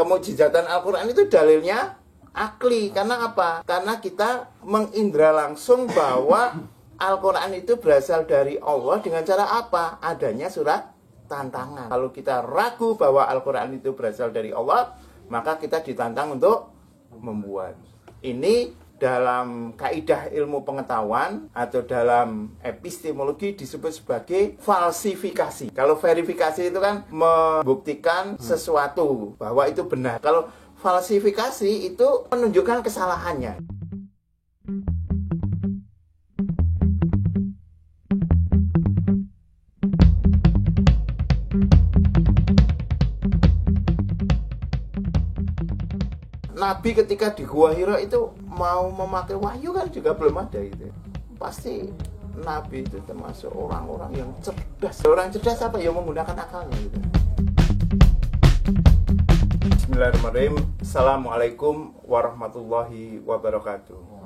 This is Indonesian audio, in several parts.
Kemujizatan Al-Quran itu dalilnya akli. Karena apa? Karena kita mengindra langsung bahwa Al-Quran itu berasal dari Allah dengan cara apa? Adanya surat tantangan. Kalau kita ragu bahwa Al-Quran itu berasal dari Allah, maka kita ditantang untuk membuat. Ini dalam kaidah ilmu pengetahuan atau dalam epistemologi disebut sebagai falsifikasi. Kalau verifikasi itu kan membuktikan sesuatu bahwa itu benar. Kalau falsifikasi itu menunjukkan kesalahannya. Nabi ketika di Gua Hira itu mau memakai wahyu kan juga belum ada itu. Pasti Nabi itu termasuk orang-orang yang cerdas. Orang cerdas apa? Yang menggunakan akalnya gitu. Bismillahirrahmanirrahim. Assalamualaikum warahmatullahi wabarakatuh.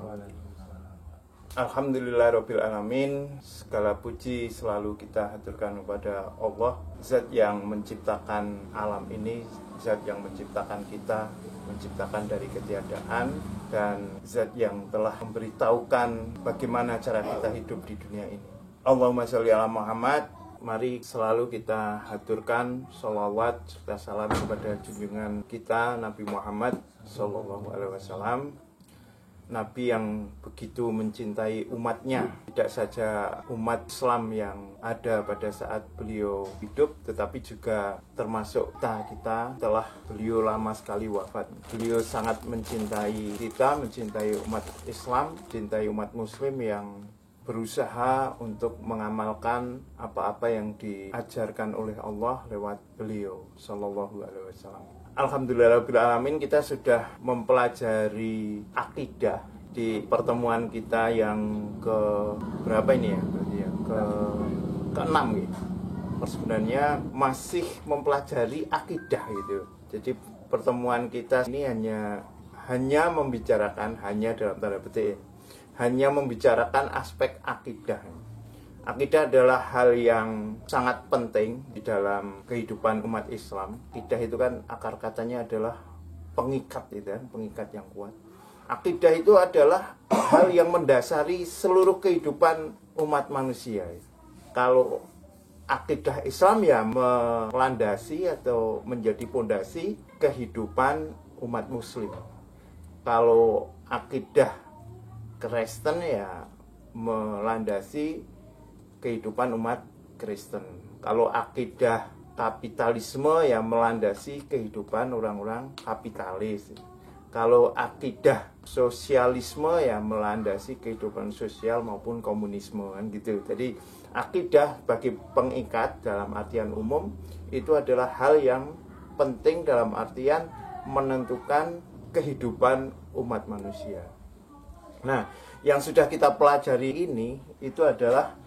Alhamdulillahirabbil alamin. Segala puji selalu kita haturkan kepada Allah, Zat yang menciptakan alam ini, Zat yang menciptakan kita, menciptakan dari ketiadaan, dan Zat yang telah memberitahukan bagaimana cara kita hidup di dunia ini. Allahumma sholli ala Muhammad. Mari selalu kita haturkan sholawat serta salam kepada junjungan kita Nabi Muhammad sallallahu alaihi wasallam. Nabi yang begitu mencintai umatnya, tidak saja umat Islam yang ada pada saat beliau hidup, tetapi juga termasuk kita telah beliau lama sekali wafat. Beliau sangat mencintai kita, mencintai umat Islam, mencintai umat Muslim yang berusaha untuk mengamalkan apa-apa yang diajarkan oleh Allah lewat beliau sallallahu alaihi wasallam. Alhamdulillahirrahmanirrahim, kita sudah mempelajari akidah di pertemuan kita yang ke berapa ini ya? Berarti ya ke-6 gitu. Sebenarnya masih mempelajari akidah gitu. Jadi pertemuan kita ini hanya membicarakan, hanya dalam tanda petik, hanya membicarakan aspek akidah. Akidah adalah hal yang sangat penting di dalam kehidupan umat Islam. Akidah itu kan akar katanya adalah pengikat, itu kan, pengikat yang kuat. Akidah itu adalah hal yang mendasari seluruh kehidupan umat manusia. Kalau akidah Islam ya melandasi atau menjadi pondasi kehidupan umat Muslim. Kalau akidah Kristen ya melandasi kehidupan umat Kristen. Kalau akidah kapitalisme yang melandasi kehidupan orang-orang kapitalis. Kalau akidah sosialisme yang melandasi kehidupan sosial maupun komunisme kan gitu. Jadi akidah bagi pengikat dalam artian umum itu adalah hal yang penting dalam artian menentukan kehidupan umat manusia. Nah, yang sudah kita pelajari ini itu adalah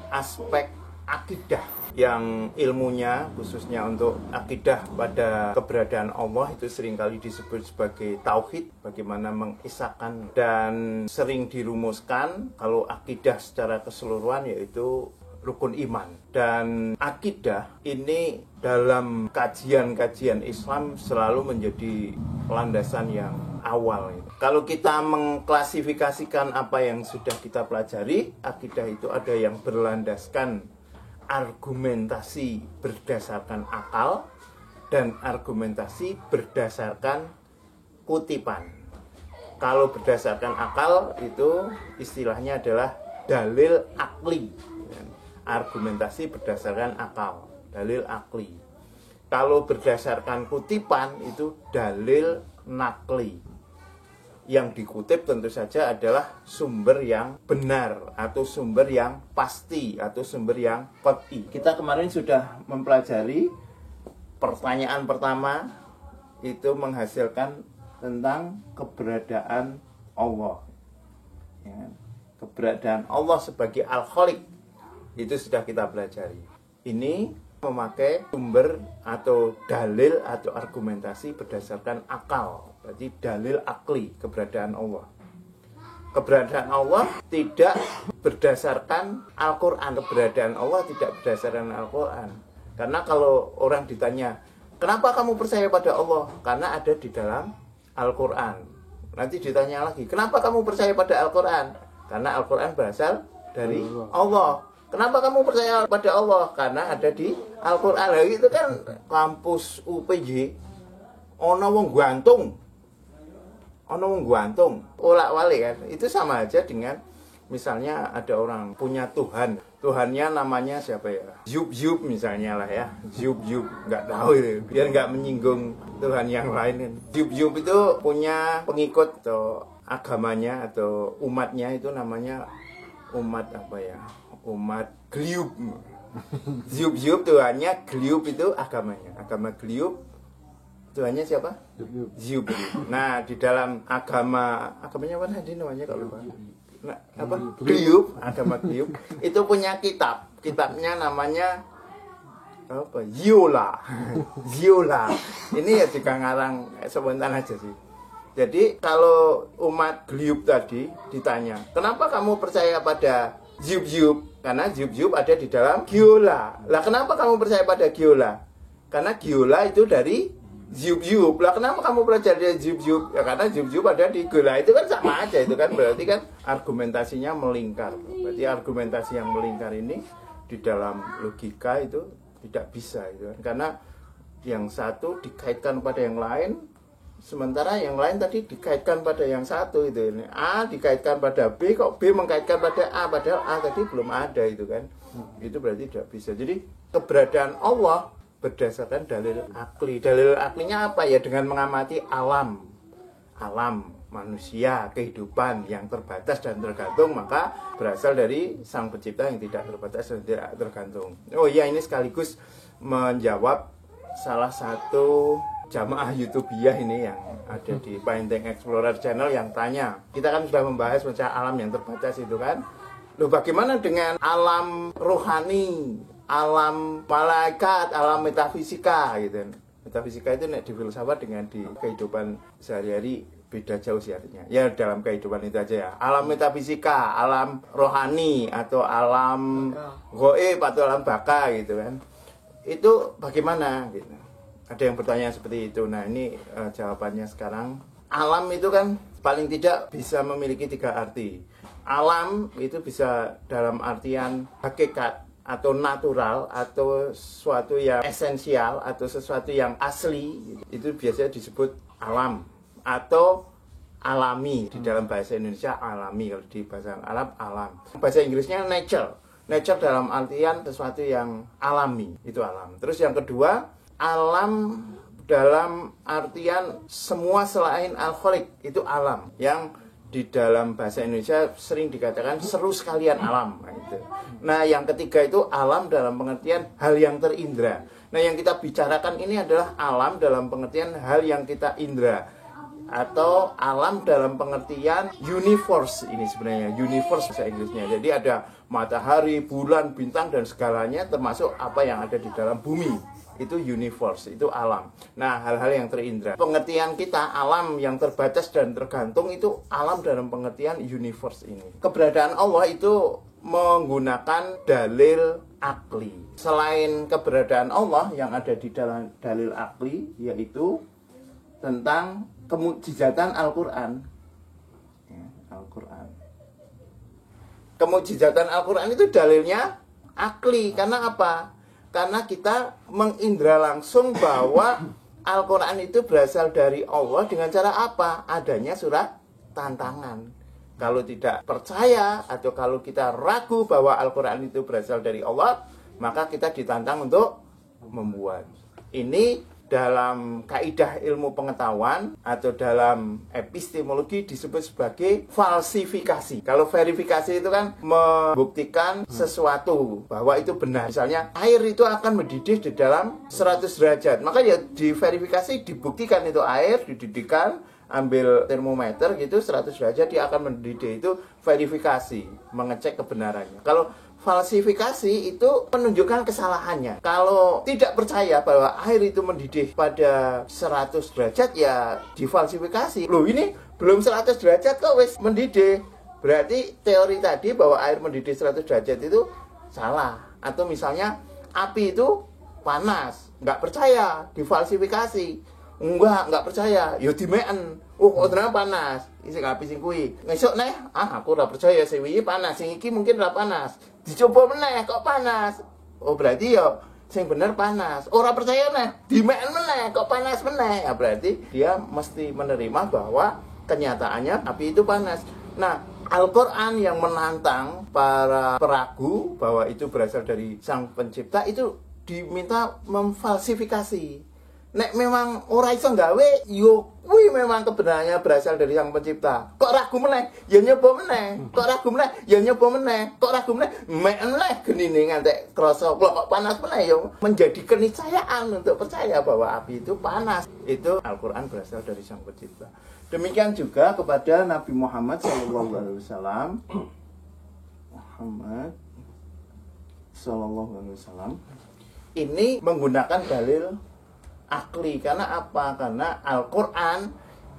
aspek akidah yang ilmunya khususnya untuk akidah pada keberadaan Allah itu seringkali disebut sebagai tauhid, bagaimana mengisahkan, dan sering dirumuskan kalau akidah secara keseluruhan yaitu rukun iman. Dan akidah ini dalam kajian-kajian Islam selalu menjadi landasan yang awal. Kalau kita mengklasifikasikan apa yang sudah kita pelajari, akidah itu ada yang berlandaskan argumentasi berdasarkan akal dan argumentasi berdasarkan kutipan. Kalau berdasarkan akal itu istilahnya adalah dalil akli. Argumentasi berdasarkan akal, dalil akli. Kalau berdasarkan kutipan itu dalil nakli. Yang dikutip tentu saja adalah sumber yang benar atau sumber yang pasti atau sumber yang qat'i. Kita kemarin sudah mempelajari pertanyaan pertama itu menghasilkan tentang keberadaan Allah. Ya, keberadaan Allah sebagai Al-Khaliq itu sudah kita pelajari. Ini memakai sumber atau dalil atau argumentasi berdasarkan akal. Berarti dalil akli keberadaan Allah. Keberadaan Allah tidak berdasarkan Al-Quran. Keberadaan Allah tidak berdasarkan Al-Quran. Karena kalau orang ditanya Kenapa kamu percaya pada Allah? Karena ada di dalam Al-Quran. Nanti ditanya lagi, kenapa kamu percaya pada Al-Quran? Karena Al-Quran berasal dari Allah. Kenapa kamu percaya pada Allah? Karena ada di Al-Quran. Nah, itu kan kampus UPJ ono wong gantung. Ono wong gantung. Olak-walik kan. Itu sama aja dengan misalnya ada orang punya Tuhan. Tuhannya namanya siapa ya? Zub misalnya lah ya. Zub nggak tahu itu. Biar nggak menyinggung Tuhan yang lain. Zub itu punya pengikut atau agamanya atau umatnya itu namanya umat apa ya? Umat Gliub. Zub Tuhannya, Gliub itu agamanya. Agama Gliub Tuhannya siapa? Zub. Nah, di dalam agamanya apa tadi namanya kalau lupa? Nah, apa? Gliub, agama Gliub itu punya kitab. Kitabnya namanya apa? Ziola. Ini ya juga ngarang spontan aja sih. Jadi kalau umat Gliub tadi ditanya, kenapa kamu percaya pada Zub? Karena Zub ada di dalam Giola. Lah kenapa kamu percaya pada Giola? Karena Giola itu dari Zub. Lah kenapa kamu percaya pada Zub? Ya karena Zub ada di Giola. Itu kan sama aja, itu kan berarti kan argumentasinya melingkar. Berarti argumentasi yang melingkar ini di dalam logika itu tidak bisa itu kan. Karena yang satu dikaitkan pada yang lain, sementara yang lain tadi dikaitkan pada yang satu itu. Ini A dikaitkan pada B, kok B mengkaitkan pada A, padahal A tadi belum ada itu kan. Itu berarti tidak bisa. Jadi keberadaan Allah berdasarkan dalil akli. Dalil aklinya apa ya? Dengan mengamati alam manusia, kehidupan yang terbatas dan tergantung, maka berasal dari Sang Pencipta yang tidak terbatas dan tidak tergantung. Oh iya, ini sekaligus menjawab salah satu jamaah YouTubiah ini yang ada di Finding Explorer channel yang tanya, kita kan sudah membahas masalah alam yang terbatas itu kan. Loh, bagaimana dengan alam rohani, alam malaikat, alam metafisika gitu. Metafisika itu nek di filsafat dengan di kehidupan sehari-hari beda jauh sih artinya. Ya dalam kehidupan itu aja ya. Alam metafisika, alam rohani atau alam goib atau alam baka gitu kan. Itu bagaimana gitu. Ada yang bertanya seperti itu. Nah ini jawabannya sekarang. Alam itu kan paling tidak bisa memiliki 3 arti. Alam itu bisa dalam artian hakikat atau natural atau sesuatu yang esensial atau sesuatu yang asli. Itu biasanya disebut alam atau alami. Di dalam bahasa Indonesia alami, kalau di bahasa Arab alam. Bahasa Inggrisnya nature. Nature dalam artian sesuatu yang alami, itu alam. Terus yang kedua, alam dalam artian semua selain al-khaliq, itu alam. Yang di dalam bahasa Indonesia sering dikatakan seru sekalian alam. Nah yang ketiga itu alam dalam pengertian hal yang terindra. Nah yang kita bicarakan ini adalah alam dalam pengertian hal yang kita indra, atau alam dalam pengertian universe. Ini sebenarnya universe bahasa Inggrisnya. Jadi ada matahari, bulan, bintang dan segalanya, termasuk apa yang ada di dalam bumi. Itu universe, itu alam. Nah, hal-hal yang terindra. Pengertian kita alam yang terbatas dan tergantung itu alam dalam pengertian universe ini. Keberadaan Allah itu menggunakan dalil akli. Selain keberadaan Allah yang ada di dalam dalil akli, yaitu tentang kemukjizatan Al-Quran. Ya, Al-Quran. Kemukjizatan Al-Quran itu dalilnya akli. Karena apa? Karena kita mengindra langsung bahwa Al-Quran itu berasal dari Allah dengan cara apa? Adanya surat tantangan. Kalau tidak percaya atau kalau kita ragu bahwa Al-Quran itu berasal dari Allah, maka kita ditantang untuk membuat. Ini dalam kaidah ilmu pengetahuan atau dalam epistemologi disebut sebagai falsifikasi. Kalau verifikasi itu kan membuktikan sesuatu bahwa itu benar. Misalnya air itu akan mendidih di dalam 100 derajat. Maka ya diverifikasi, dibuktikan itu air dididihkan, ambil termometer gitu 100 derajat dia akan mendidih. Itu verifikasi, mengecek kebenarannya. Kalau falsifikasi itu menunjukkan kesalahannya. Kalau tidak percaya bahwa air itu mendidih pada 100 derajat ya difalsifikasi. Loh ini belum 100 derajat kok wis mendidih. Berarti teori tadi bahwa air mendidih 100 derajat itu salah. Atau misalnya api itu panas, nggak percaya, difalsifikasi. Nggak percaya, yo dimeken. Oh, ternyata panas. Isi kapi sing kuwi. Ngesuk neh, aku ora percaya sing iki panas, sing iki mungkin ora panas. Dicoba meneh kok panas. Oh, berarti yo sing bener panas. Ora percaya neh, dimeken meneh kok panas meneh. Ya berarti dia mesti menerima bahwa kenyataannya api itu panas. Nah, Al-Quran yang menantang para peragu bahwa itu berasal dari Sang Pencipta itu diminta memfalsifikasi. Nek memang ora iso gawe, yo kuwi memang kebenarannya berasal dari Sang Pencipta. Kok ragu meneh? Ya nyoba meneh. Kok ragu meneh? Ya nyoba meneh. Kok ragu meneh? Meneh genine ngantek krasa kok panas meneh yo. Menjadi keniscayaan untuk percaya bahwa api itu panas. Itu Al-Quran berasal dari Sang Pencipta. Demikian juga kepada Nabi Muhammad SAW. Muhammad SAW ini menggunakan dalil akli. Karena apa? Karena Al-Quran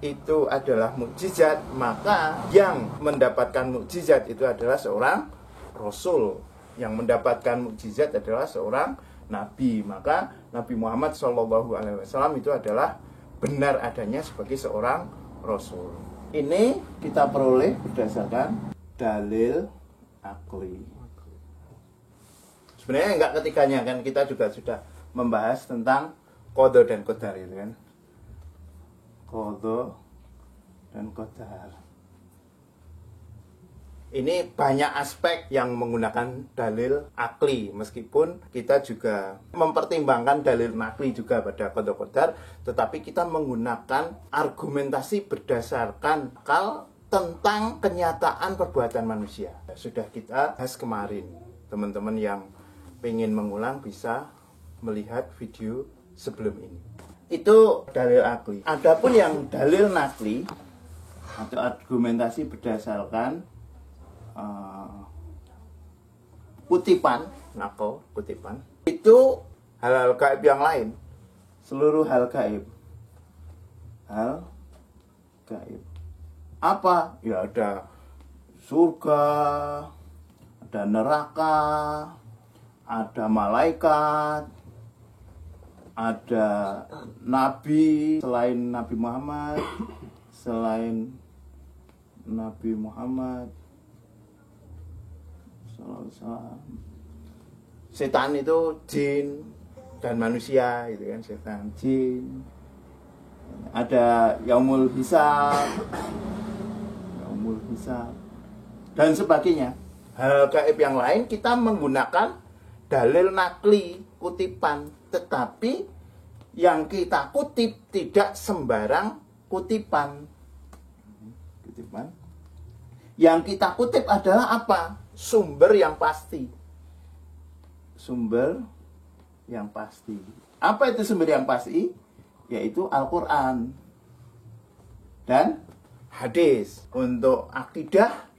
itu adalah mukjizat, maka yang mendapatkan mukjizat itu adalah seorang Rasul. Yang mendapatkan mukjizat adalah seorang Nabi. Maka Nabi Muhammad SAW itu adalah benar adanya sebagai seorang Rasul. Ini kita peroleh berdasarkan dalil akli. Sebenarnya enggak ketiganya kan, kita juga sudah membahas tentang qada dan qadar itu kan. Qada dan qadar. Ini banyak aspek yang menggunakan dalil akli, meskipun kita juga mempertimbangkan dalil nakli juga pada qada qadar, tetapi kita menggunakan argumentasi berdasarkan akal tentang kenyataan perbuatan manusia. Sudah kita bahas kemarin. Teman-teman yang pengen mengulang bisa melihat video sebelum ini. Itu dalil akli. Adapun yang dalil nakli atau argumentasi berdasarkan kutipan, kutipan itu hal-hal gaib yang lain, seluruh hal gaib. Apa? Ya ada surga, ada neraka, ada malaikat, ada nabi selain Nabi Muhammad, setan itu jin dan manusia, itu kan, setan, jin. Ada yaumul hisab dan sebagainya. Hal gaib yang lain kita menggunakan dalil nakli, kutipan, tetapi yang kita kutip tidak sembarang kutipan. Yang kita kutip adalah apa? Sumber yang pasti. Apa itu sumber yang pasti? Yaitu Al-Quran dan hadis. Untuk akidah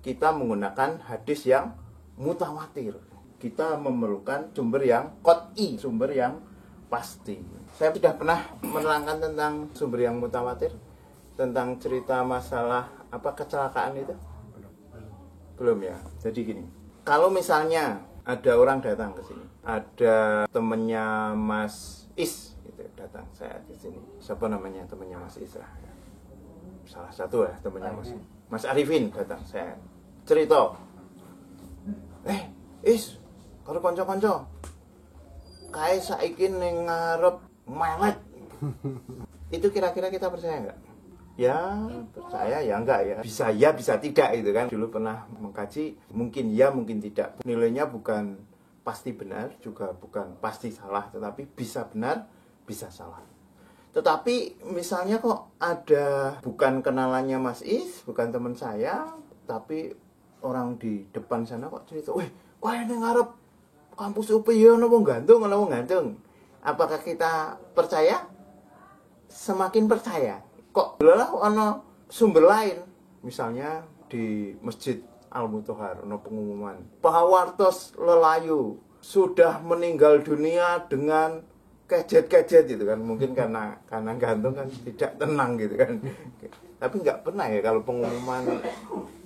kita menggunakan hadis yang mutawatir. Kita memerlukan sumber yang qat'i, sumber yang pasti. Saya sudah pernah menerangkan tentang sumber yang mutawatir, tentang cerita masalah kecelakaan itu. Belum ya. Jadi gini, kalau misalnya ada orang datang ke sini, ada temennya Mas Is gitu, datang saya di sini. Siapa namanya temennya Mas Is? Salah satu ya temennya Mas Arifin datang. Saya cerita, Is, kalau konco-konco, kae saiki ning ngarep melet. Itu kira-kira kita percaya nggak? Ya percaya, ya enggak ya. Bisa tidak gitu kan. Dulu pernah mengkaji, mungkin ya mungkin tidak. Nilainya bukan pasti benar, juga bukan pasti salah, tetapi bisa benar, bisa salah. Tetapi misalnya kok ada, bukan kenalannya Mas Is, bukan teman saya, tapi orang di depan sana kok cerita, kok ini ngarep kampus UP ya nopo gantung. Apakah kita percaya? Semakin percaya. Kok lelah ono sumber lain, misalnya di Masjid Al-Mutahhar ono pengumuman Pahawartos Lelayu sudah meninggal dunia dengan kejet-kejet gitu kan, mungkin karena gantung kan tidak tenang gitu kan. Tapi nggak pernah ya kalau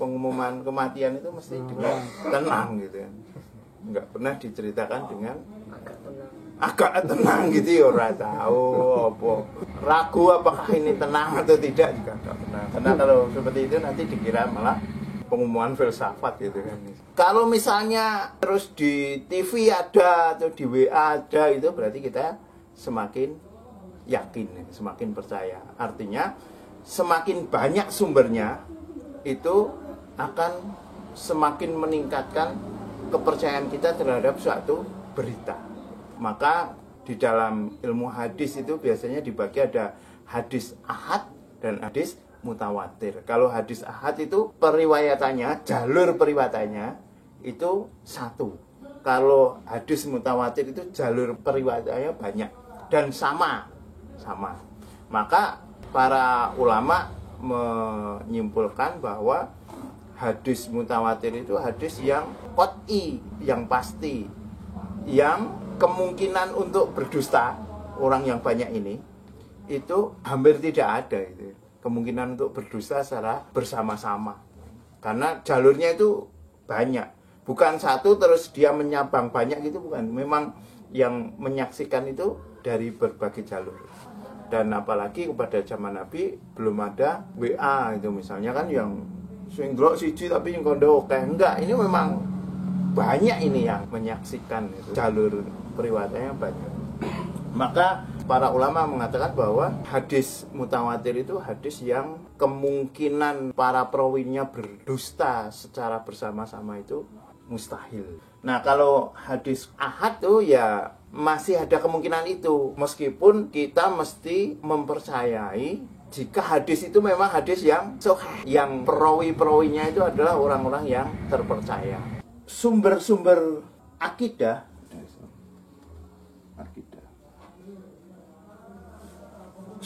pengumuman kematian itu mesti dengan tenang gitu kan, nggak pernah diceritakan dengan agak tenang gitu ya, ora tahu apa. Ragu apakah ini tenang atau tidak juga enggak tenang. Karena kalau seperti itu nanti dikira malah pengumuman filsafat gitu kan. Kalau misalnya terus di TV ada atau di WA ada, itu berarti kita semakin yakin, semakin percaya. Artinya semakin banyak sumbernya itu akan semakin meningkatkan kepercayaan kita terhadap suatu berita. Maka di dalam ilmu hadis itu biasanya dibagi ada hadis ahad dan hadis mutawatir. Kalau hadis ahad itu periwayatannya, jalur periwayatannya itu satu. Kalau hadis mutawatir itu jalur periwayatannya banyak dan sama. Maka para ulama menyimpulkan bahwa hadis mutawatir itu hadis yang qat'i, yang pasti, yang kemungkinan untuk berdusta orang yang banyak ini itu hampir tidak ada itu. Kemungkinan untuk berdusta secara bersama-sama. Karena jalurnya itu banyak. Bukan satu terus dia menyabang banyak gitu, bukan. Memang yang menyaksikan itu dari berbagai jalur. Dan apalagi pada zaman Nabi belum ada WA itu misalnya kan, yang sing ndelok siji tapi yang kondo oke. Enggak, ini memang banyak ini yang menyaksikan itu. Jalur periwayatnya banyak. Maka para ulama mengatakan bahwa hadis mutawatir itu hadis yang kemungkinan para perawinya berdusta secara bersama-sama itu mustahil. Nah, kalau hadis ahad tuh ya masih ada kemungkinan itu, meskipun kita mesti mempercayai jika hadis itu memang hadis yang sahih, yang perawi-perawinya itu adalah orang-orang yang terpercaya. Sumber-sumber akidah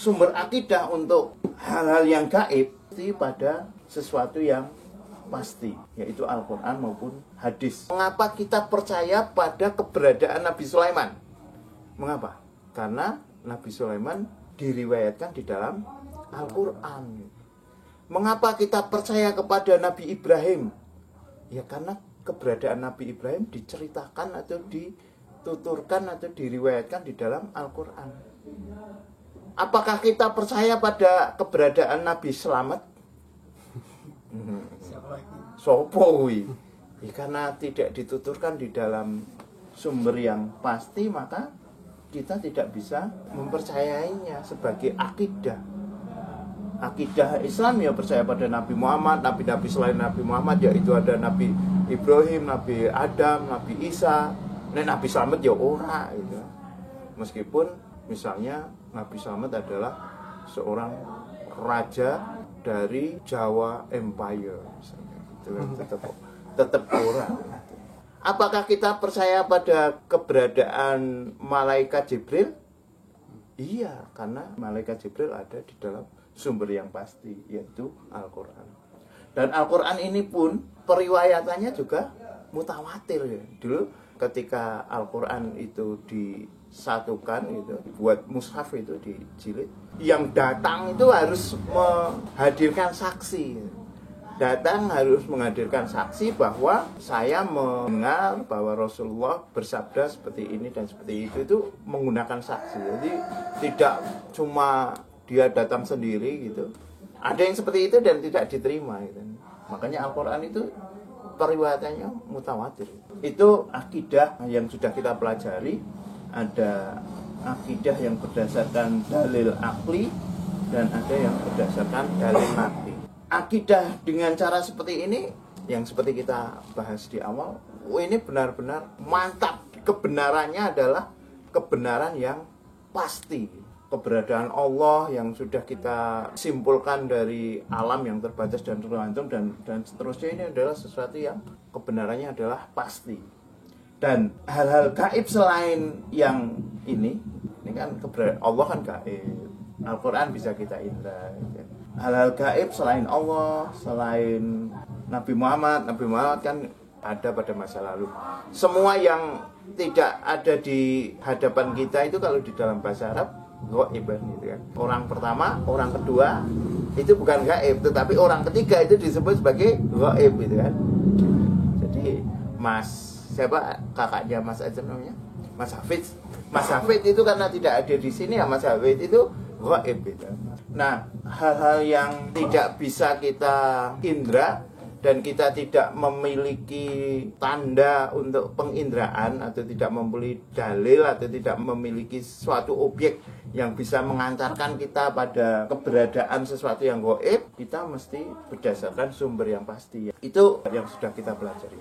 sumber akidah untuk hal-hal yang gaib itu pada sesuatu yang pasti, yaitu Al-Quran maupun hadis. Mengapa kita percaya pada keberadaan Nabi Sulaiman? Mengapa? Karena Nabi Sulaiman diriwayatkan di dalam Al-Quran. Mengapa kita percaya kepada Nabi Ibrahim? Ya karena keberadaan Nabi Ibrahim diceritakan atau dituturkan atau diriwayatkan di dalam Al-Quran. Apakah kita percaya pada keberadaan Nabi Selamat? Sopo kuwi? Ya, karena tidak dituturkan di dalam sumber yang pasti, maka kita tidak bisa mempercayainya sebagai akidah. Akidah Islam ya percaya pada Nabi Muhammad, nabi-nabi selain Nabi Muhammad yaitu ada Nabi Ibrahim, Nabi Adam, Nabi Isa. Nabi Selamat ya ora gitu. Meskipun misalnya Nabi Selamat adalah seorang raja dari Jawa Empire misalnya. Itu tetap orang. Apakah kita percaya pada keberadaan malaikat Jibril? Iya, karena malaikat Jibril ada di dalam sumber yang pasti, yaitu Al-Quran. Dan Al-Quran ini pun periwayatannya juga mutawatir ya. Dulu ketika Al-Quran itu disatukan itu, buat mushaf itu dijilid, yang datang itu harus menghadirkan saksi. Datang harus menghadirkan saksi bahwa saya mendengar bahwa Rasulullah bersabda seperti ini dan seperti itu menggunakan saksi. Jadi tidak cuma dia datang sendiri gitu. Ada yang seperti itu dan tidak diterima gitu. Makanya Al-Quran itu periwayatannya mutawatir. Itu akidah yang sudah kita pelajari. Ada akidah yang berdasarkan dalil akli dan ada yang berdasarkan dalil nakli. Akidah dengan cara seperti ini, yang seperti kita bahas di awal, ini benar-benar mantap. Kebenarannya adalah kebenaran yang pasti. Keberadaan Allah yang sudah kita simpulkan dari alam yang terbatas dan tergantung dan seterusnya, ini adalah sesuatu yang kebenarannya adalah pasti. Dan hal-hal gaib selain yang ini kan keberadaan Allah kan gaib. Al-Quran bisa kita indra. Hal-hal gaib selain Allah, selain Nabi Muhammad kan ada pada masa lalu. Semua yang tidak ada di hadapan kita itu kalau di dalam bahasa Arab gaib gitu kan. Orang pertama, orang kedua itu bukan gaib, tetapi orang ketiga itu disebut sebagai gaib gitu kan. Jadi siapa kakaknya Mas Ajam namanya? Mas Hafid itu karena tidak ada di sini ya Mas Hafid itu gaib gitu. Nah, hal-hal yang tidak bisa kita indra dan kita tidak memiliki tanda untuk penginderaan atau tidak membeli dalil atau tidak memiliki suatu objek yang bisa mengantarkan kita pada keberadaan sesuatu yang gaib, kita mesti berdasarkan sumber yang pasti. Itu yang sudah kita pelajari.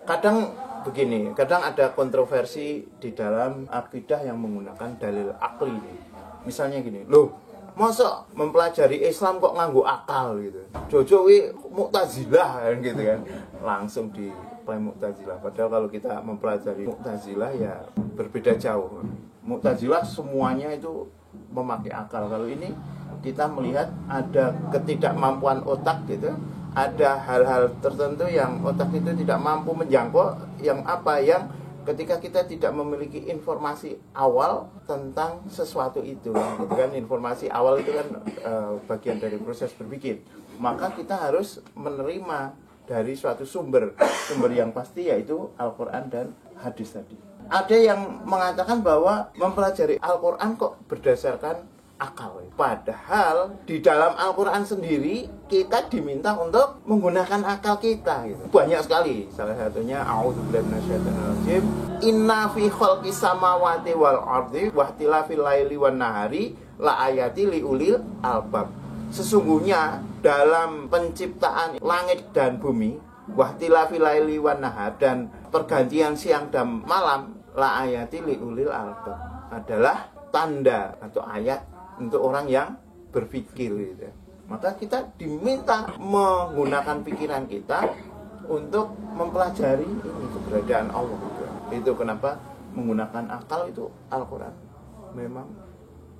Kadang begini, kadang ada kontroversi di dalam akidah yang menggunakan dalil akli. Misalnya gini, loh, masa mempelajari Islam kok nganggo akal gitu. Jojo wi Mu'tazilah kan gitu kan. Langsung di Mu'tazilah. Padahal kalau kita mempelajari Mu'tazilah ya berbeda jauh. Mu'tazilah semuanya itu memakai akal. Kalau ini kita melihat ada ketidakmampuan otak gitu. Ada hal-hal tertentu yang otak itu tidak mampu menjangkau, yang ketika kita tidak memiliki informasi awal tentang sesuatu itu, gitu kan. Informasi awal itu kan bagian dari proses berpikir. Maka kita harus menerima dari suatu sumber yang pasti, yaitu Al-Quran dan hadis tadi. Ada yang mengatakan bahwa mempelajari Al-Quran kok berdasarkan akal. Padahal di dalam Al-Quran sendiri kita diminta untuk menggunakan akal kita gitu. Banyak sekali. Salah satunya a'udzubillahi minasyaitonirrajim. Inna fi khalqis samawati wal ardi wa ikhtilafil laili wan nahari la ayati liulil albab. Sesungguhnya dalam penciptaan langit dan bumi, wa ikhtilafil laili wan nahar, dan pergantian siang dan malam, la ayati liulil albab, adalah tanda atau ayat untuk orang yang berpikir gitu. Maka kita diminta menggunakan pikiran kita untuk mempelajari ini keberadaan Allah gitu. Itu kenapa menggunakan akal itu Al-Quran memang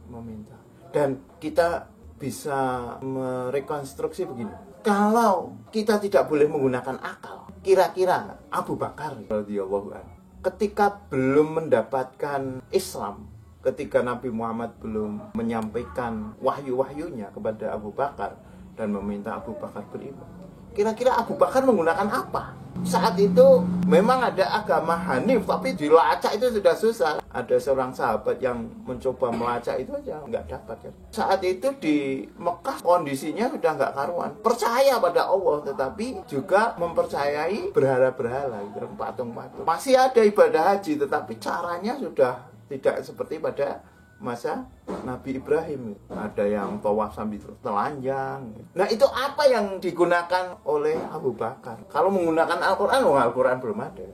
meminta. Dan kita bisa merekonstruksi begini. Kalau kita tidak boleh menggunakan akal, kira-kira Abu Bakar radhiyallahu anhu ketika belum mendapatkan Islam, ketika Nabi Muhammad belum menyampaikan wahyu-wahyunya kepada Abu Bakar dan meminta Abu Bakar beriman, kira-kira Abu Bakar menggunakan apa? Saat itu memang ada agama Hanif, tapi dilacak itu sudah susah. Ada seorang sahabat yang mencoba melacak itu aja nggak dapat kan. Saat itu di Mekah kondisinya sudah nggak karuan. Percaya pada Allah, tetapi juga mempercayai berhala-berhala, patung-patung. Masih ada ibadah haji, tetapi caranya sudah tidak seperti pada masa Nabi Ibrahim. Ada yang tawaf sambil telanjang. Nah, itu apa yang digunakan oleh Abu Bakar? Kalau menggunakan Al-Quran, Al-Quran belum ada.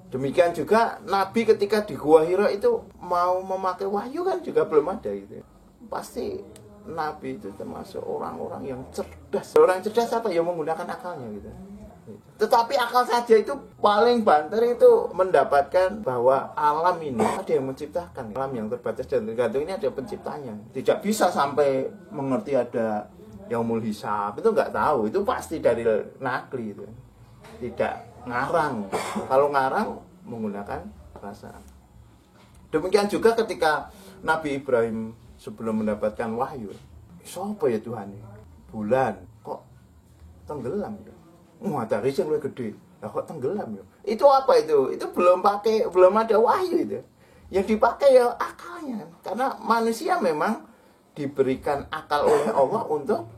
Demikian juga Nabi ketika di Gua Hira itu mau memakai wahyu kan juga belum ada gitu. Pasti Nabi itu termasuk orang-orang yang cerdas. Orang cerdas apa? Yang menggunakan akalnya gitu. Tetapi akal saja itu paling banter itu mendapatkan bahwa alam ini ada yang menciptakan. Alam yang terbatas dan tergantung ini ada penciptanya. Tidak bisa sampai mengerti ada yaumul hisab, itu nggak tahu. Itu pasti dari nakli itu. Tidak ngarang. Kalau ngarang menggunakan perasaan. Demikian juga ketika Nabi Ibrahim sebelum mendapatkan wahyu, siapa ya Tuhan ini? Bulan kok tenggelam ya? Matahari yang lebih gede, lah kok tenggelam ya? Itu apa itu? Itu belum ada wahyu itu. Yang dipakai ya akalnya, karena manusia memang diberikan akal oleh Allah untuk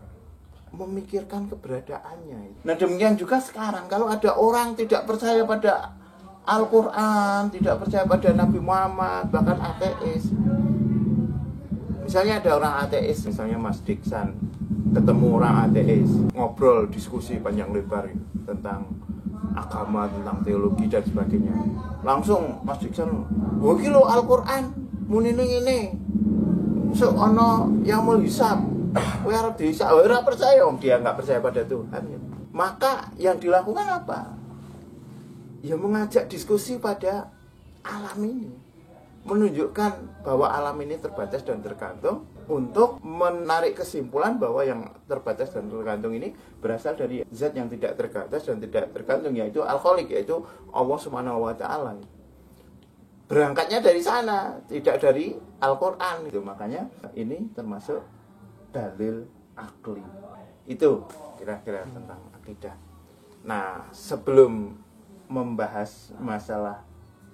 memikirkan keberadaannya. Nah, demikian juga sekarang kalau ada orang tidak percaya pada Al-Quran, tidak percaya pada Nabi Muhammad, bahkan ateis. Misalnya ada orang ateis, misalnya Mas Diksan ketemu orang ateis, ngobrol, diskusi panjang lebar tentang agama, tentang teologi dan sebagainya. Langsung Mas Diksan, "Oh iki lho Al-Qur'an, muni ini. So ono yang mau hisab. Kowe arep dihisab, ora percaya om dia enggak percaya pada Tuhan." Maka yang dilakukan apa? Ya mengajak diskusi pada alam ini. Menunjukkan bahwa alam ini terbatas dan tergantung, untuk menarik kesimpulan bahwa yang terbatas dan tergantung ini berasal dari zat yang tidak terbatas dan tidak tergantung, yaitu Al-Khaliq, yaitu Allah Subhanahu wa Ta'ala. Berangkatnya dari sana, tidak dari Al-Quran. Itu makanya ini termasuk dalil akli. Itu kira-kira tentang akidah. Nah, sebelum membahas masalah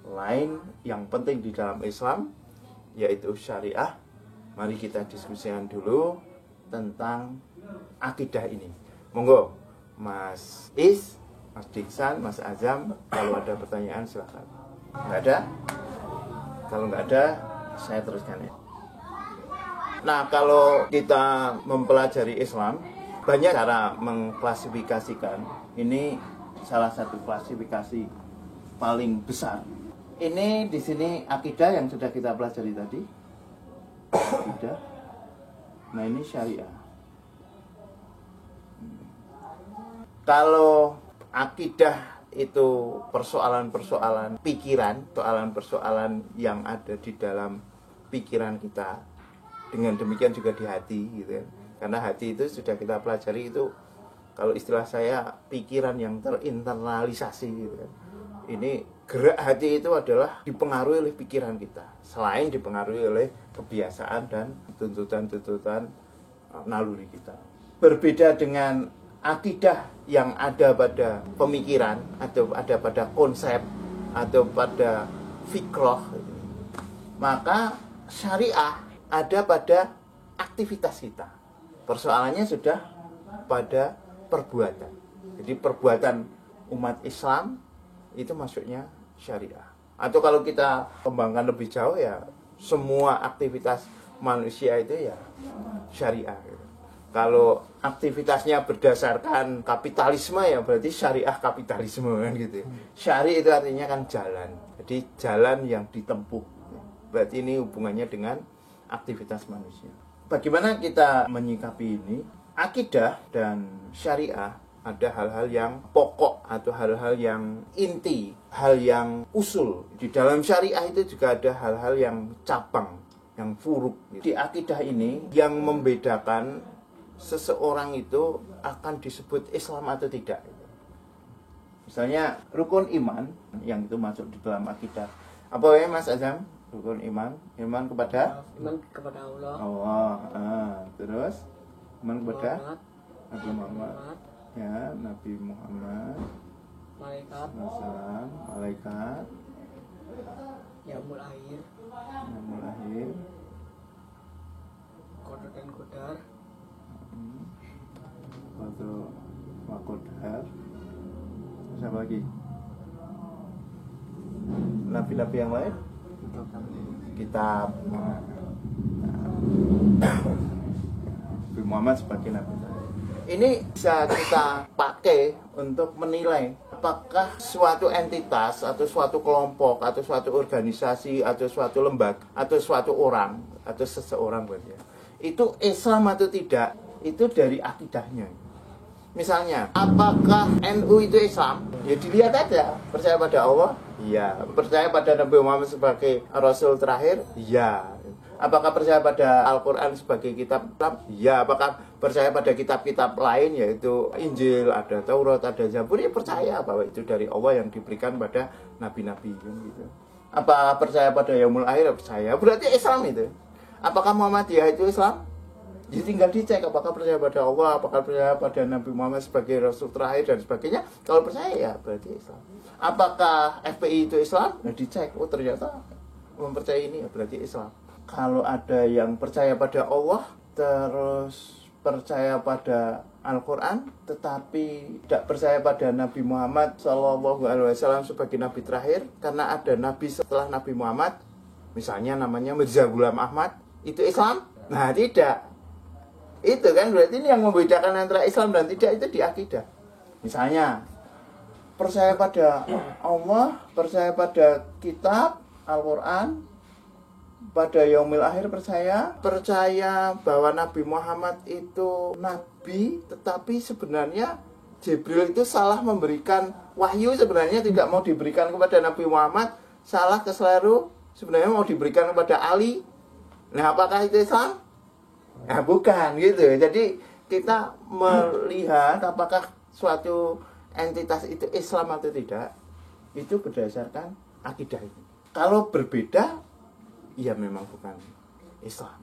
lain yang penting di dalam Islam, yaitu syariah. Mari kita diskusikan dulu tentang akidah ini. Monggo Mas Is, Mas Diksan, Mas Azam, kalau ada pertanyaan silakan. Nggak ada? Kalau nggak ada, saya teruskan ya. Nah, kalau kita mempelajari Islam, banyak cara mengklasifikasikan. Ini salah satu klasifikasi paling besar. Ini di sini akidah yang sudah kita pelajari tadi. Akidah. Nah, ini syariah. Kalau akidah itu persoalan-persoalan pikiran, persoalan-persoalan yang ada di dalam pikiran kita. Dengan demikian juga di hati gitu ya. Karena hati itu sudah kita pelajari itu, kalau istilah saya, pikiran yang terinternalisasi gitu kan. Ini gerak hati itu adalah dipengaruhi oleh pikiran kita, selain dipengaruhi oleh kebiasaan dan tuntutan-tuntutan naluri kita. Berbeda dengan akidah yang ada pada pemikiran atau ada pada konsep atau pada fikroh, maka syariah ada pada aktivitas kita. Persoalannya sudah pada perbuatan. Jadi perbuatan umat Islam itu masuknya syariah. Atau kalau kita kembangkan lebih jauh ya, semua aktivitas manusia itu ya syariah gitu. Kalau aktivitasnya berdasarkan kapitalisme ya berarti syariah kapitalisme kan gitu. Syari itu artinya kan jalan. Jadi jalan yang ditempuh. Berarti ini hubungannya dengan aktivitas manusia. Bagaimana kita menyikapi ini? Akidah dan syariah ada hal-hal yang pokok atau hal-hal yang inti, hal yang usul. Di dalam syariah itu juga ada hal-hal yang cabang, yang furuk. Di akidah ini yang membedakan seseorang itu akan disebut Islam atau tidak. Misalnya rukun iman yang itu masuk di dalam akidah. Apa ya Mas Azam? Rukun iman kepada Allah. Allah. Terus iman kepada Nabi Muhammad. Ya, Nabi Muhammad. Malaikat. Yaumul akhir. Qadar dan qadar. Qadar. Siapa lagi? Nabi-nabi yang lain? Kitab. Nabi Muhammad sebagai Nabi. Ini bisa kita pakai untuk menilai apakah suatu entitas atau suatu kelompok atau suatu organisasi atau suatu lembaga atau suatu orang atau seseorang itu Islam atau tidak, itu dari akidahnya. Misalnya, apakah NU itu Islam? Ya dilihat aja. Percaya pada Allah? Iya. Percaya pada Nabi Muhammad sebagai Rasul terakhir? Iya. Apakah percaya pada Al-Quran sebagai kitab Islam? Ya. Apakah percaya pada kitab-kitab lain, yaitu Injil, ada Taurat, ada Zabur? Ya percaya bahwa itu dari Allah yang diberikan pada nabi-nabi gitu. Apa percaya pada Yaumul Akhir? Percaya. Berarti Islam itu. Apakah Muhammadiyah itu Islam? Ya tinggal dicek apakah percaya pada Allah, apakah percaya pada Nabi Muhammad sebagai Rasul terakhir dan sebagainya. Kalau percaya ya berarti Islam. Apakah FPI itu Islam? Nah dicek, oh ternyata mempercayai ini ya berarti Islam. Kalau ada yang percaya pada Allah, terus percaya pada Al-Quran, tetapi tidak percaya pada Nabi Muhammad SAW sebagai Nabi terakhir, karena ada Nabi setelah Nabi Muhammad, misalnya namanya Mirza Ghulam Ahmad, itu Islam? Nah tidak. Itu kan berarti ini yang membedakan antara Islam dan tidak, itu di akidah. Misalnya, percaya pada Allah, percaya pada kitab Al-Quran, pada Yaumil Akhir percaya bahwa Nabi Muhammad itu Nabi, tetapi sebenarnya Jibril itu salah memberikan wahyu, sebenarnya tidak mau diberikan kepada Nabi Muhammad, salah keselaru, sebenarnya mau diberikan kepada Ali. Nah apakah itu Islam? Nah bukan gitu. Jadi kita melihat apakah suatu entitas itu Islam atau tidak, itu berdasarkan akidah itu. Kalau berbeda, ya memang bukan Islam.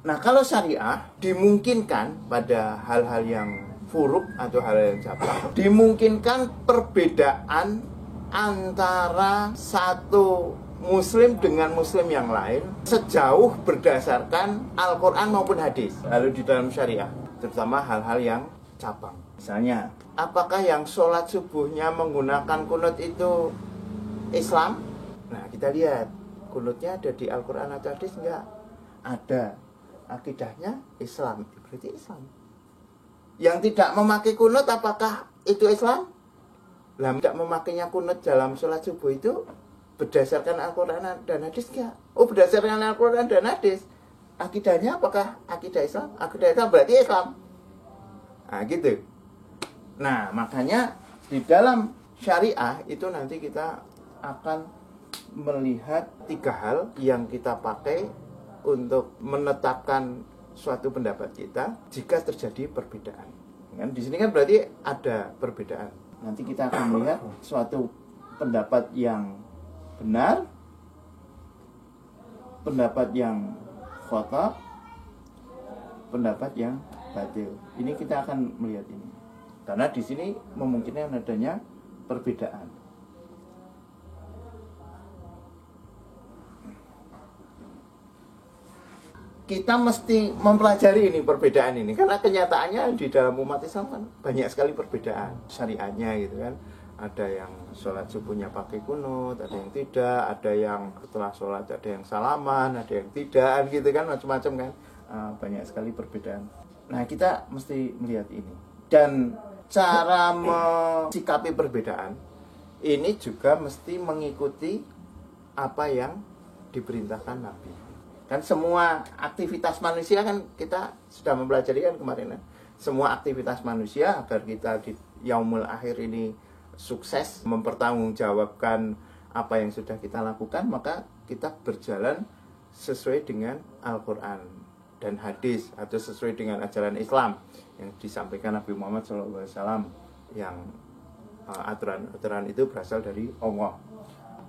Nah kalau syariah dimungkinkan pada hal-hal yang furuk atau hal yang cabang, dimungkinkan perbedaan antara satu muslim dengan muslim yang lain sejauh berdasarkan Al-Quran maupun hadis. Lalu di dalam syariah, terutama hal-hal yang cabang. Misalnya, apakah yang sholat subuhnya menggunakan kunut itu Islam? Nah, kita lihat kunutnya ada di Al-Quran atau hadis? Enggak ada. Akidahnya Islam, berarti Islam. Yang tidak memakai kunut, apakah itu Islam? Lah, tidak memakainya kunut dalam sholat subuh itu berdasarkan Al-Quran dan hadis enggak? Oh, berdasarkan Al-Quran dan hadis. Akidahnya apakah akidah Islam? Akidah Islam berarti Islam. Nah, gitu. Nah, makanya di dalam syariah itu nanti kita akan melihat 3 hal yang kita pakai untuk menetapkan suatu pendapat kita jika terjadi perbedaan. Kan di sini kan berarti ada perbedaan. Nanti kita akan melihat suatu pendapat yang benar, pendapat yang khata, pendapat yang batil. Ini kita akan melihat ini. Karena di sini memungkinkan adanya perbedaan. Kita mesti mempelajari ini perbedaan ini, karena kenyataannya di dalam umat Islam kan banyak sekali perbedaan syariatnya gitu kan. Ada yang sholat subuhnya pakai kunut, ada yang tidak, ada yang setelah sholat ada yang salaman, ada yang tidak gitu kan, macam-macam kan. Banyak sekali perbedaan. Nah, kita mesti melihat ini. Dan cara mensikapi perbedaan ini juga mesti mengikuti apa yang diperintahkan Nabi. Kan semua aktivitas manusia kan kita sudah mempelajari kan kemarin kan. Semua aktivitas manusia agar kita di yaumul akhir ini sukses mempertanggungjawabkan apa yang sudah kita lakukan, maka kita berjalan sesuai dengan Al-Quran dan hadis atau sesuai dengan ajaran Islam yang disampaikan Nabi Muhammad SAW, yang aturan-aturan itu berasal dari Allah.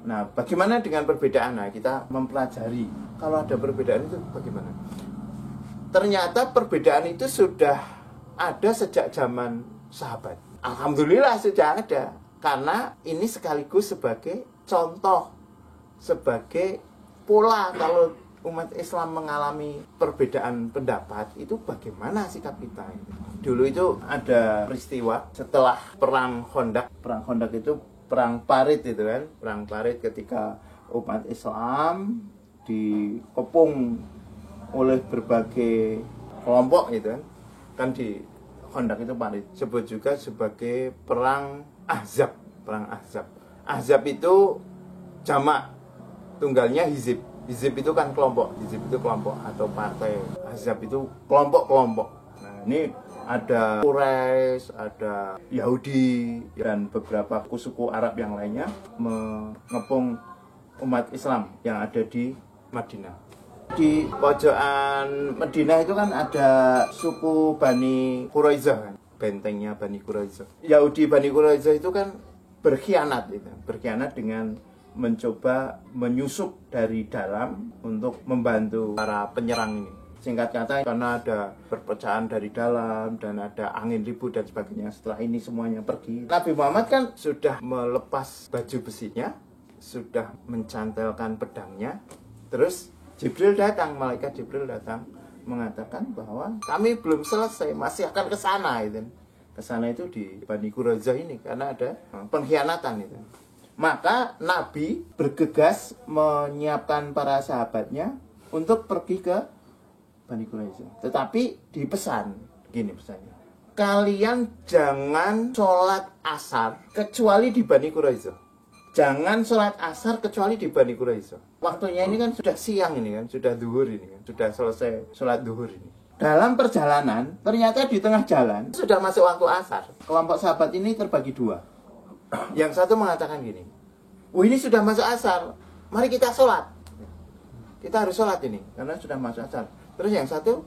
Nah, bagaimana dengan perbedaan? Nah, kita mempelajari kalau ada perbedaan itu bagaimana. Ternyata perbedaan itu sudah ada sejak zaman sahabat. Alhamdulillah sudah ada, karena ini sekaligus sebagai contoh, sebagai pola kalau umat Islam mengalami perbedaan pendapat itu bagaimana sikap kita. Dulu itu ada peristiwa setelah perang Khandaq. Perang Khandaq itu perang parit itu kan, perang parit ketika umat Islam dikepung oleh berbagai kelompok itu kan di Khandaq itu parit. Sebut juga sebagai perang Ahzab, perang Ahzab. Ahzab itu jamak, tunggalnya hizib. Hizib itu kan kelompok, hizib itu kelompok atau partai. Ahzab itu kelompok-kelompok. Nah, ini ada Quraisy, ada Yahudi, dan beberapa suku Arab yang lainnya mengepung umat Islam yang ada di Madinah. Di pojokan Madinah itu kan ada suku Bani Quraisyah, bentengnya Bani Quraisyah. Yahudi Bani Quraisyah itu kan berkhianat dengan mencoba menyusup dari dalam untuk membantu para penyerang ini. Singkat kata, karena ada perpecahan dari dalam dan ada angin ribut dan sebagainya, setelah ini semuanya pergi. Nabi Muhammad kan sudah melepas baju besinya, sudah mencantelkan pedangnya. Terus Jibril datang, malaikat Jibril datang mengatakan bahwa kami belum selesai, masih akan ke sana itu. Ke sana itu di Bani Quraisyah ini karena ada pengkhianatan itu. Maka Nabi bergegas menyiapkan para sahabatnya untuk pergi ke Bani Quraisyah. Tetapi dipesan, gini pesannya, kalian jangan sholat asar kecuali di Bani Quraisyah. Jangan sholat asar kecuali di Bani Quraisyah. Waktunya ini kan sudah siang ini kan, sudah duhur ini kan, sudah selesai sholat duhur ini. Dalam perjalanan, ternyata di tengah jalan sudah masuk waktu asar. Kelompok sahabat ini terbagi 2. Yang satu mengatakan gini, ini sudah masuk asar, mari kita sholat. Kita harus sholat ini, karena sudah masuk asar. Terus yang satu,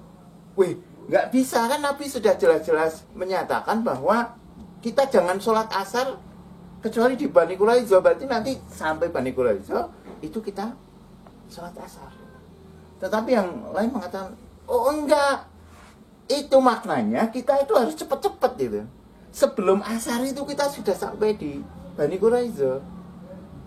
nggak bisa, kan Nabi sudah jelas-jelas menyatakan bahwa kita jangan sholat asar kecuali di Bani Quraisyah. Berarti nanti sampai Bani Quraisyah itu kita sholat asar. Tetapi yang lain mengatakan, oh enggak, itu maknanya kita itu harus cepat-cepat gitu. Sebelum asar itu kita sudah sampai di Bani Quraisyah.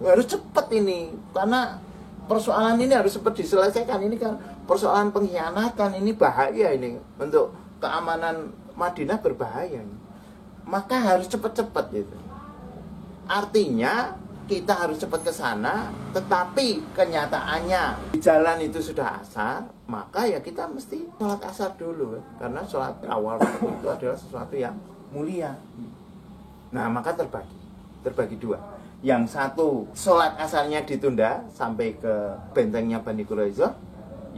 Harus cepat ini, karena persoalan ini harus cepat diselesaikan. Ini kan persoalan pengkhianatan, ini bahaya ini untuk keamanan Madinah, berbahaya ini. Maka harus cepat-cepat gitu. Artinya kita harus cepat ke sana, tetapi kenyataannya di jalan itu sudah asar, maka ya kita mesti sholat asar dulu, karena sholat awal itu adalah sesuatu yang mulia. Nah, maka terbagi dua. Yang satu sholat asarnya ditunda sampai ke bentengnya Bani Quraisyah,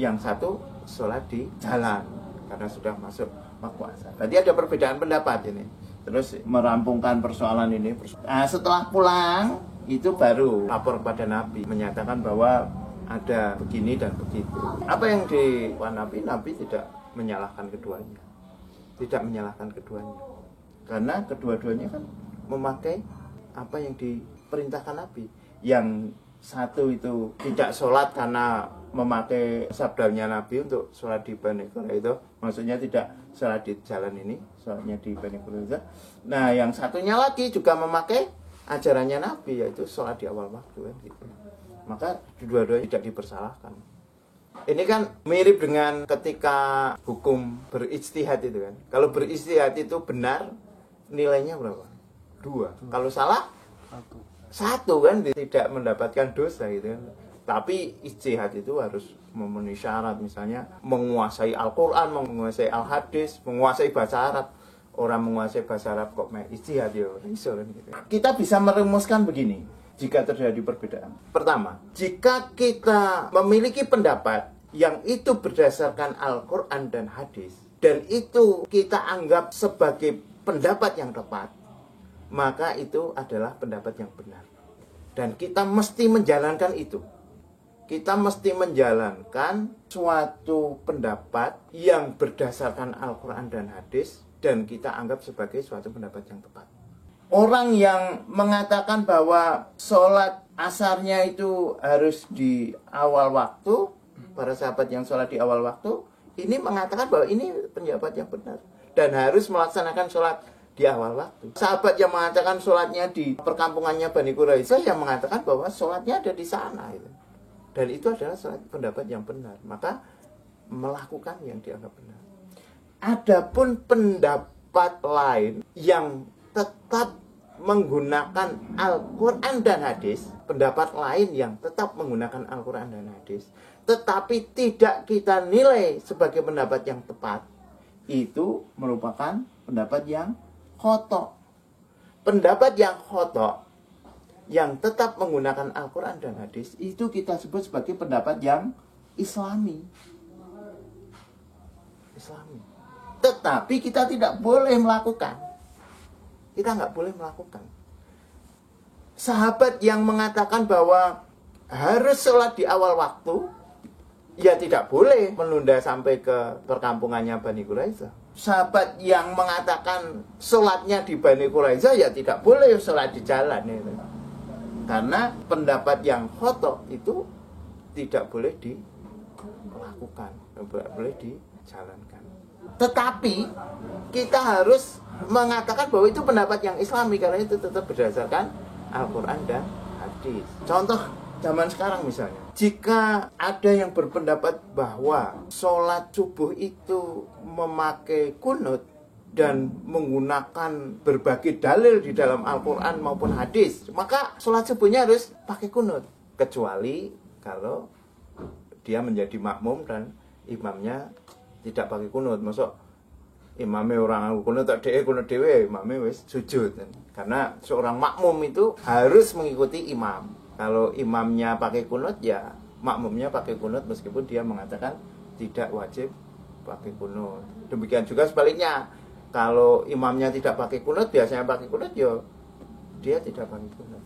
yang satu sholat di jalan karena sudah masuk waktu asar. Tadi ada perbedaan pendapat ini. Terus merampungkan persoalan ini. Nah, setelah pulang itu baru lapor kepada Nabi, menyatakan bahwa ada begini dan begitu. Apa yang Nabi tidak menyalahkan keduanya. Tidak menyalahkan keduanya. Karena kedua-duanya kan memakai apa yang diperintahkan Nabi. Yang satu itu tidak sholat karena memakai sabdanya Nabi untuk sholat di Bani Quraisyah, maksudnya tidak sholat di jalan ini, sholatnya di Bani Quraisyah. Nah, yang satunya lagi juga memakai ajarannya Nabi, yaitu sholat di awal waktu kan gitu. Maka dua-duanya tidak dipersalahkan. Ini kan mirip dengan ketika hukum berijtihad itu kan. Kalau berijtihad itu benar, nilainya berapa? 2. Kalau salah 1 kan, tidak mendapatkan dosa gitu kan. Tapi ijtihad itu harus memenuhi syarat, misalnya menguasai Al-Quran, menguasai Al-Hadis, menguasai bahasa Arab. Orang menguasai bahasa Arab kok main ijtihad ya, iso kan gitu. Kita bisa merumuskan begini jika terjadi perbedaan. Pertama, jika kita memiliki pendapat yang itu berdasarkan Al-Quran dan hadis, dan itu kita anggap sebagai pendapat yang tepat, maka itu adalah pendapat yang benar. Dan kita mesti menjalankan itu. Kita mesti menjalankan suatu pendapat yang berdasarkan Al-Quran dan hadis, dan kita anggap sebagai suatu pendapat yang tepat. Orang yang mengatakan bahwa sholat asarnya itu harus di awal waktu, para sahabat yang sholat di awal waktu, ini mengatakan bahwa ini pendapat yang benar, dan harus melaksanakan sholat di awal waktu. Sahabat yang mengatakan sholatnya di perkampungannya Bani Quraisyah, yang mengatakan bahwa sholatnya ada di sana itu. Dan itu adalah pendapat yang benar. Maka melakukan yang dianggap benar. Adapun pendapat lain yang tetap menggunakan Al-Quran dan hadis, pendapat lain yang tetap menggunakan Al-Quran dan hadis, tetapi tidak kita nilai sebagai pendapat yang tepat, itu merupakan pendapat yang khotok. Pendapat yang khotok yang tetap menggunakan Al-Quran dan hadis, itu kita sebut sebagai pendapat yang Islami. Tetapi kita tidak boleh melakukan. Kita nggak boleh melakukan. Sahabat yang mengatakan bahwa harus sholat di awal waktu, ya tidak boleh menunda sampai ke perkampungannya Bani Quraisyah. Sahabat yang mengatakan sholatnya di Bani Quraisyah, ya tidak boleh sholat di jalan itu. Karena pendapat yang khotok itu tidak boleh dilakukan, tidak boleh dijalankan. Tetapi kita harus mengatakan bahwa itu pendapat yang Islami, karena itu tetap berdasarkan Al-Quran dan hadis. Contoh zaman sekarang misalnya, jika ada yang berpendapat bahwa sholat subuh itu memakai kunut dan menggunakan berbagai dalil di dalam Al-Quran maupun hadis, maka sholat subuhnya harus pakai kunut. Kecuali kalau dia menjadi makmum dan imamnya tidak pakai kunut. Masuk imamnya orang kunut tak kunut dewe, imamnya wis sujud. Karena seorang makmum itu harus mengikuti imam. Kalau imamnya pakai kunut, ya makmumnya pakai kunut meskipun dia mengatakan tidak wajib pakai kunut. Demikian juga sebaliknya. Kalau imamnya tidak pakai kunut, biasanya pakai kunut, ya dia tidak pakai kunut.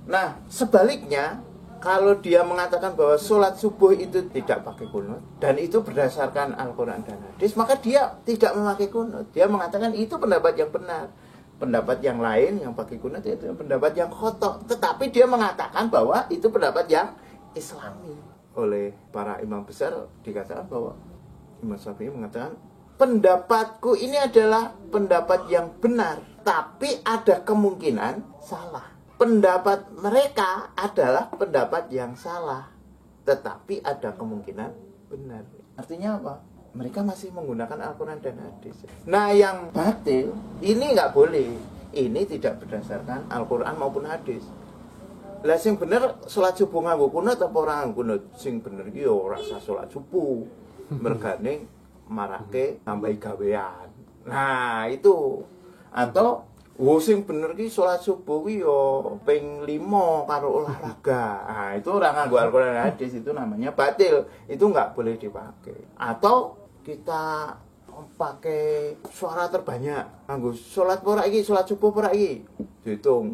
Nah, sebaliknya, kalau dia mengatakan bahwa sholat subuh itu tidak pakai kunut, dan itu berdasarkan Al-Quran dan hadis, maka dia tidak memakai kunut. Dia mengatakan itu pendapat yang benar. Pendapat yang lain yang pakai kunut itu pendapat yang khotok. Tetapi dia mengatakan bahwa itu pendapat yang Islami. Oleh para imam besar dikatakan bahwa Imam Syafi'i mengatakan, pendapatku ini adalah pendapat yang benar, tapi ada kemungkinan salah. pendapat mereka adalah pendapat yang salah, tetapi ada kemungkinan benar. Artinya apa? Mereka masih menggunakan Al-Quran dan hadis. Nah, yang batil ini nggak boleh. Ini tidak berdasarkan Al-Quran maupun hadis. Lah sing bener salat subuh nganggo kunut apa ora nganggo kunut? Sing bener iki ya ora usah salat subuh. Mergane marake tambahi gawean. Nah, itu. Atau sing bener ki salat subuh ki yo ping 5 karo olahraga. Nah, itu orang nganggo Al-Qur'an dan hadis, itu namanya batil. Itu nggak boleh dipakai. Atau kita pakai suara terbanyak. Nganggo salat ora iki, salat subuh ora iki. Dihitung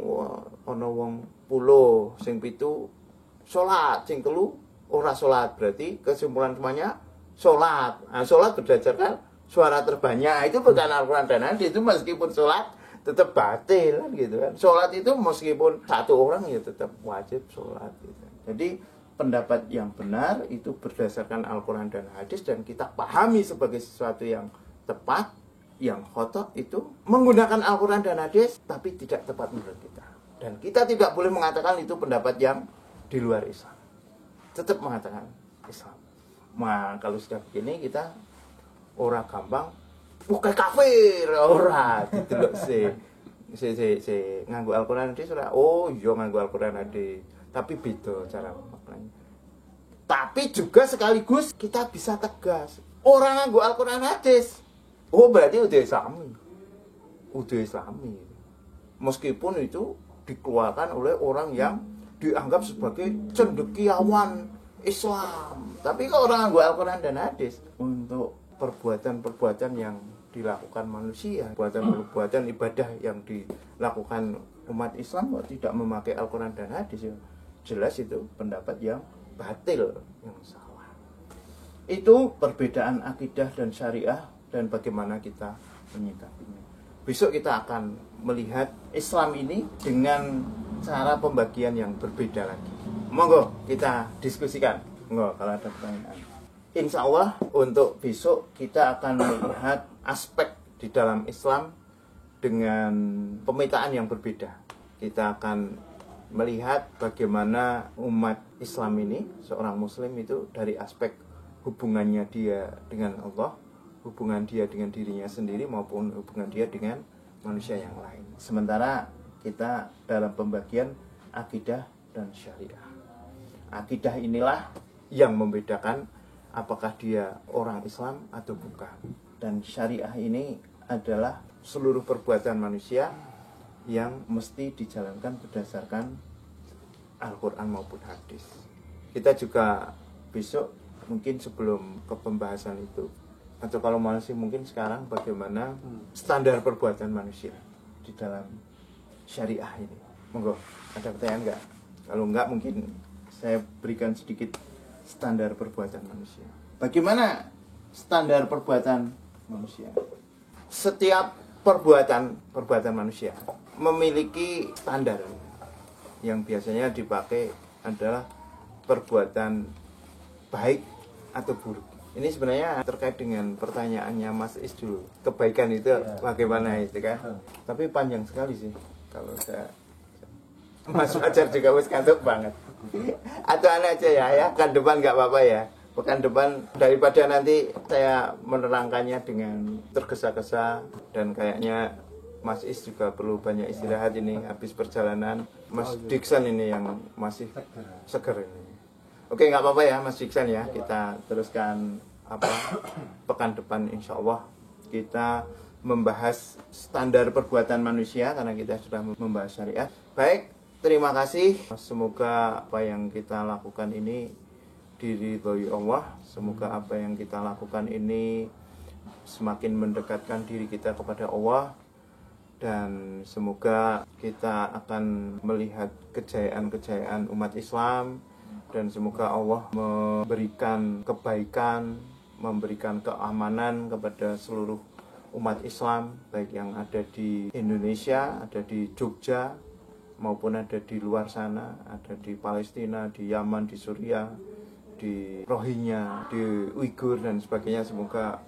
ana wong 10 sing 7 salat, sing 3 ora salat. Berarti kesimpulan semuanya salat. Nah, salat berdasarkan suara terbanyak. Itu bukan Al-Qur'an dan hadis. Itu meskipun salat tetap batil kan gitu kan. Sholat itu meskipun satu orang ya tetap wajib sholat gitu. Jadi pendapat yang benar itu berdasarkan Al-Quran dan hadis, dan kita pahami sebagai sesuatu yang tepat. Yang khotok itu menggunakan Al-Quran dan hadis tapi tidak tepat menurut kita, dan kita tidak boleh mengatakan itu pendapat yang di luar Islam, tetap mengatakan Islam. Nah, kalau sudah begini kita orang gampang bukan kafir ora gitu loh. Si nganggo Al-Qur'an hadis ora. Oh iya nganggo Al-Qur'an hadis, tapi beda cara maknanya. Tapi juga sekaligus kita bisa tegas, orang nganggo Al-Qur'an hadis, oh berarti udah Islami. Udah Islami. Meskipun itu dikeluarkan oleh orang yang dianggap sebagai cendekiawan Islam. Tapi kalau orang nganggo Al-Qur'an dan hadis untuk perbuatan-perbuatan yang dilakukan manusia, perbuatan ibadah yang dilakukan umat Islam kok tidak memakai Al-Quran dan hadis, ya jelas itu pendapat yang batil, yang salah. Itu perbedaan akidah dan syariah dan bagaimana kita menyikapinya. Besok kita akan melihat Islam ini dengan cara pembagian yang berbeda lagi. Monggo kita diskusikan. Monggo kalau ada pertanyaan. Insya Allah untuk besok kita akan melihat aspek di dalam Islam dengan pemetaan yang berbeda. Kita akan melihat bagaimana umat Islam ini, seorang muslim itu dari aspek hubungannya dia dengan Allah, hubungan dia dengan dirinya sendiri maupun hubungan dia dengan manusia yang lain. Sementara kita dalam pembagian akidah dan syariah. Akidah inilah yang membedakan apakah dia orang Islam atau bukan. Dan syariah ini adalah seluruh perbuatan manusia yang mesti dijalankan berdasarkan Al-Quran maupun hadis. Kita juga besok mungkin sebelum ke pembahasan itu, atau kalau masih mungkin sekarang, bagaimana standar perbuatan manusia di dalam syariah ini. Monggo, ada pertanyaan nggak? Kalau nggak mungkin saya berikan sedikit standar perbuatan manusia. Bagaimana standar perbuatan manusia? Setiap perbuatan manusia memiliki standar yang biasanya dipakai adalah perbuatan baik atau buruk. Ini sebenarnya terkait dengan pertanyaannya Mas Is dulu. Kebaikan itu bagaimana itu kan? Tapi panjang sekali sih kalau saya. Mas Fajar juga wis kantuk banget. Atau anak aja ya, pekan depan nggak apa-apa ya. Pekan depan daripada nanti saya menerangkannya dengan tergesa-gesa, dan kayaknya Mas Is juga perlu banyak istirahat ini habis perjalanan. Mas Diksan ini yang masih seger ini. Oke, nggak apa-apa ya Mas Diksan ya. Kita teruskan pekan depan insya Allah kita membahas standar perbuatan manusia karena kita sudah membahas syariat. Baik. Terima kasih. Semoga apa yang kita lakukan ini diridhoi Allah. Semoga apa yang kita lakukan ini semakin mendekatkan diri kita kepada Allah. Dan semoga kita akan melihat kejayaan-kejayaan umat Islam. Dan semoga Allah memberikan kebaikan, memberikan keamanan kepada seluruh umat Islam, baik yang ada di Indonesia, ada di Jogja, maupun ada di luar sana, ada di Palestina, di Yaman, di Suriah, di Rohingya, di Uighur dan sebagainya. Semoga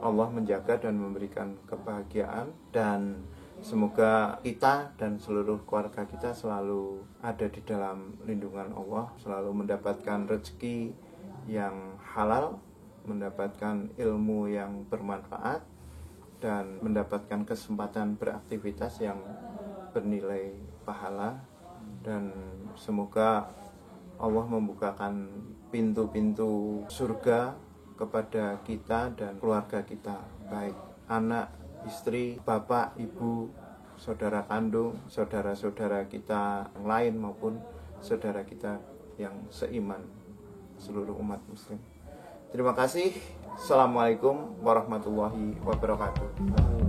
Allah menjaga dan memberikan kebahagiaan, dan Semoga kita dan seluruh keluarga kita selalu ada di dalam lindungan Allah, selalu mendapatkan rezeki yang halal, mendapatkan ilmu yang bermanfaat, dan mendapatkan kesempatan beraktivitas yang bernilai pahala. Dan semoga Allah membukakan pintu-pintu surga kepada kita dan keluarga kita, baik anak, istri, bapak, ibu, saudara kandung, saudara-saudara kita yang lain maupun saudara kita yang seiman, seluruh umat muslim. Terima kasih. Assalamualaikum warahmatullahi wabarakatuh.